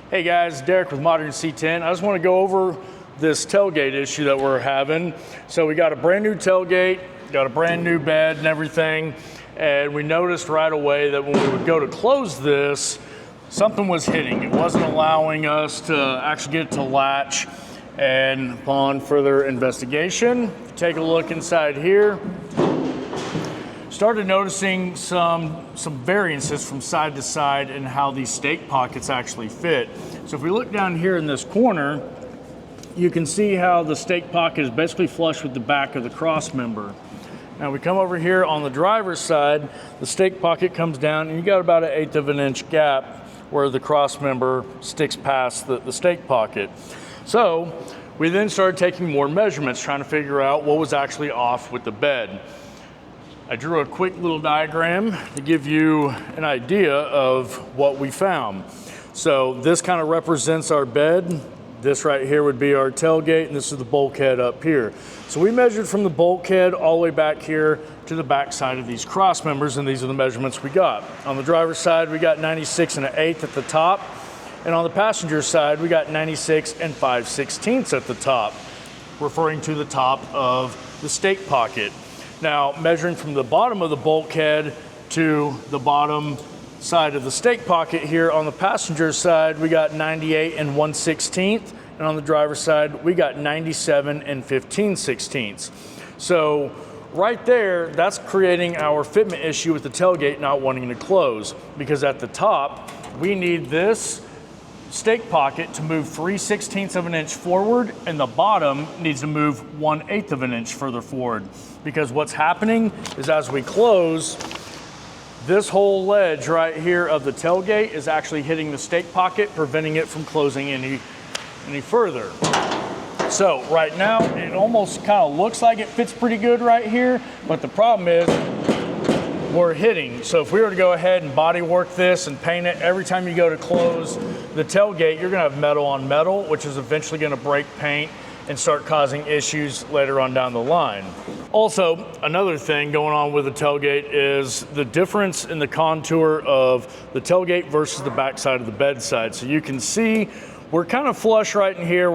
Hey guys, Derek with Modern C10. I just want to go over this tailgate issue that we're having. So we got a brand new tailgate, got a brand new bed and everything, and we noticed right away that when we would go to close this, something was hitting. It wasn't allowing us to actually get it to latch. And upon further investigation, take a look inside here. Started noticing some variances from side to side in how these stake pockets actually fit. So if we look down here in this corner, you can see how the stake pocket is basically flush with the back of the cross member. Now we come over here on the driver's side, the stake pocket comes down and you got about 1/8 of an inch gap where the cross member sticks past the stake pocket. So we then started taking more measurements, trying to figure out what was actually off with the bed. I drew a quick little diagram to give you an idea of what we found. So this kind of represents our bed. This right here would be our tailgate, and this is the bulkhead up here. So we measured from the bulkhead all the way back here to the back side of these cross members, and these are the measurements we got. On the driver's side, we got 96 1/8 at the top, and on the passenger side, we got 96 5/16 at the top, referring to the top of the stake pocket. Now, measuring from the bottom of the bulkhead to the bottom side of the stake pocket here on the passenger side, we got 98 1/16, and on the driver's side, we got 97 15/16. So right there, that's creating our fitment issue with the tailgate not wanting to close, because at the top, we need this stake pocket to move 3/16 of an inch forward, and the bottom needs to move 1/8 of an inch further forward. Because what's happening is as we close, this whole ledge right here of the tailgate is actually hitting the stake pocket, preventing it from closing any further. So right now, it almost kind of looks like it fits pretty good right here, but the problem is we're hitting. So if we were to go ahead and body work this and paint it, every time you go to close the tailgate, you're gonna have metal on metal, which is eventually gonna break paint and start causing issues later on down the line. Also, another thing going on with the tailgate is the difference in the contour of the tailgate versus the backside of the bedside. So you can see we're kind of flush right in here.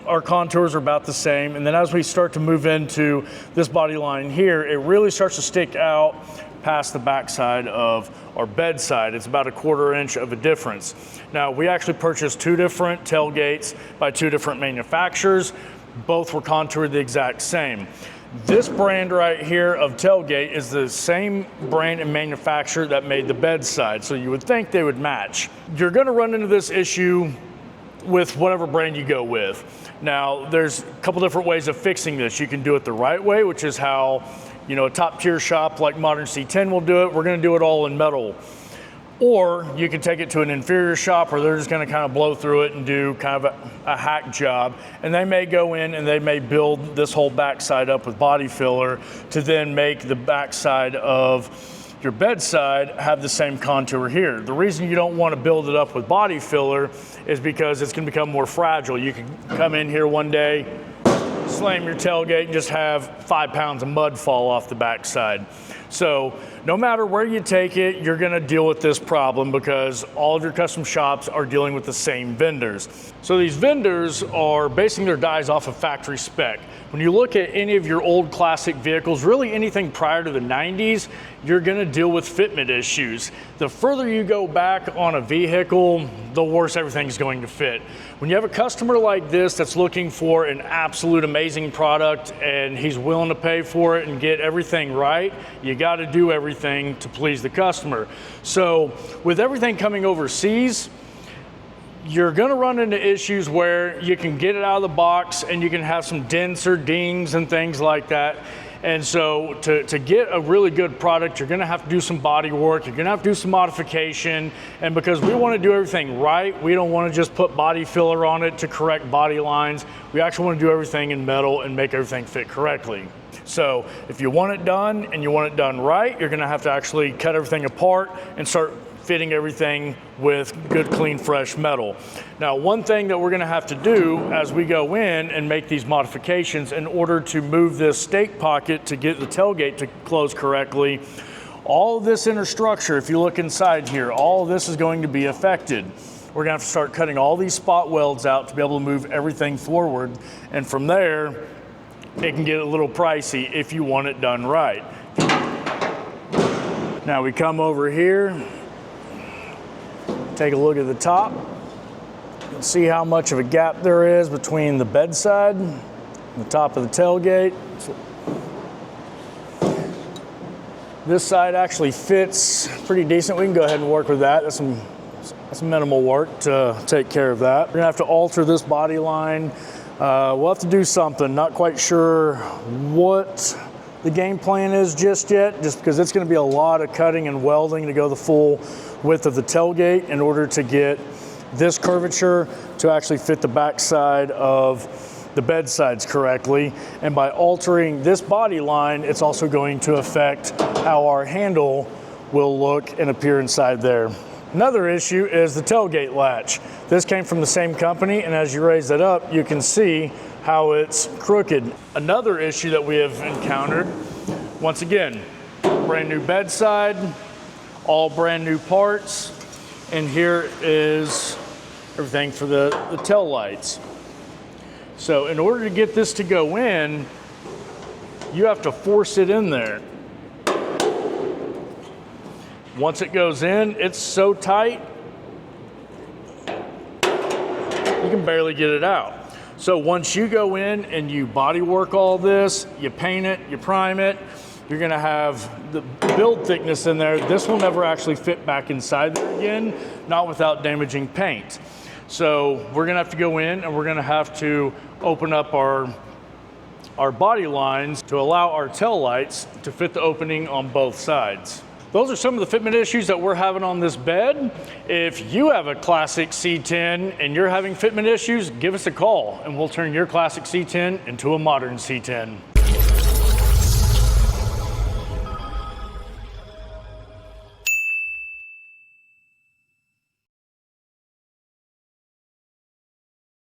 Our contours are about the same. And then as we start to move into this body line here, it really starts to stick out past the backside of our bedside. It's about 1/4 inch of a difference. Now, we actually purchased 2 different tailgates by 2 different manufacturers. Both were contoured the exact same. This brand right here of tailgate is the same brand and manufacturer that made the bedside, so you would think they would match. You're gonna run into this issue with whatever brand you go with. Now, there's a couple different ways of fixing this. You can do it the right way, which is how a top tier shop like Modern C10 will do it. We're gonna do it all in metal. Or you can take it to an inferior shop where they're just gonna kind of blow through it and do kind of a hack job. And they may go in and they may build this whole backside up with body filler to then make the backside of your bedside have the same contour here. The reason you don't want to build it up with body filler is because it's gonna become more fragile. You can come in here one day, slam your tailgate and just have 5 pounds of mud fall off the backside. So no matter where you take it, you're gonna deal with this problem because all of your custom shops are dealing with the same vendors. So these vendors are basing their dies off of factory spec. When you look at any of your old classic vehicles, really anything prior to the 90s, you're gonna deal with fitment issues. The further you go back on a vehicle, the worse everything's going to fit. When you have a customer like this that's looking for an absolute amazing product and he's willing to pay for it and get everything right, you gotta do everything to please the customer. So with everything coming overseas, you're gonna run into issues where you can get it out of the box and you can have some dents or dings and things like that. And so to get a really good product, you're gonna have to do some body work, you're gonna have to do some modification, and because we wanna do everything right, we don't wanna just put body filler on it to correct body lines. We actually wanna do everything in metal and make everything fit correctly. So if you want it done and you want it done right, you're gonna have to actually cut everything apart and start fitting everything with good, clean, fresh metal. Now, one thing that we're gonna have to do as we go in and make these modifications in order to move this stake pocket to get the tailgate to close correctly, all of this inner structure, if you look inside here, all of this is going to be affected. we're gonna have to start cutting all these spot welds out to be able to move everything forward. And from there, it can get a little pricey if you want it done right. Now we come over here, take a look at the top, and see how much of a gap there is between the bedside and the top of the tailgate. So this side actually fits pretty decent. We can go ahead and work with that. That's some minimal work to take care of that. We're gonna have to alter this body line. We'll have to do something. Not quite sure what the game plan is just yet, just because it's gonna be a lot of cutting and welding to go the full width of the tailgate in order to get this curvature to actually fit the backside of the bedsides correctly. And by altering this body line, it's also going to affect how our handle will look and appear inside there. Another issue is the tailgate latch. This came from the same company, and as you raise it up, you can see how it's crooked. Another issue that we have encountered, once again, brand new bedside, all brand new parts, and here is everything for the tail lights. So in order to get this to go in, you have to force it in there. Once it goes in, it's so tight, you can barely get it out. So once you go in and you body work all this, you paint it, you prime it, you're gonna have the build thickness in there. This will never actually fit back inside there again, not without damaging paint. So we're gonna have to go in and we're gonna have to open up our body lines to allow our tail lights to fit the opening on both sides. Those are some of the fitment issues that we're having on this bed. If you have a classic C10 and you're having fitment issues, give us a call and we'll turn your classic C10 into a modern C10.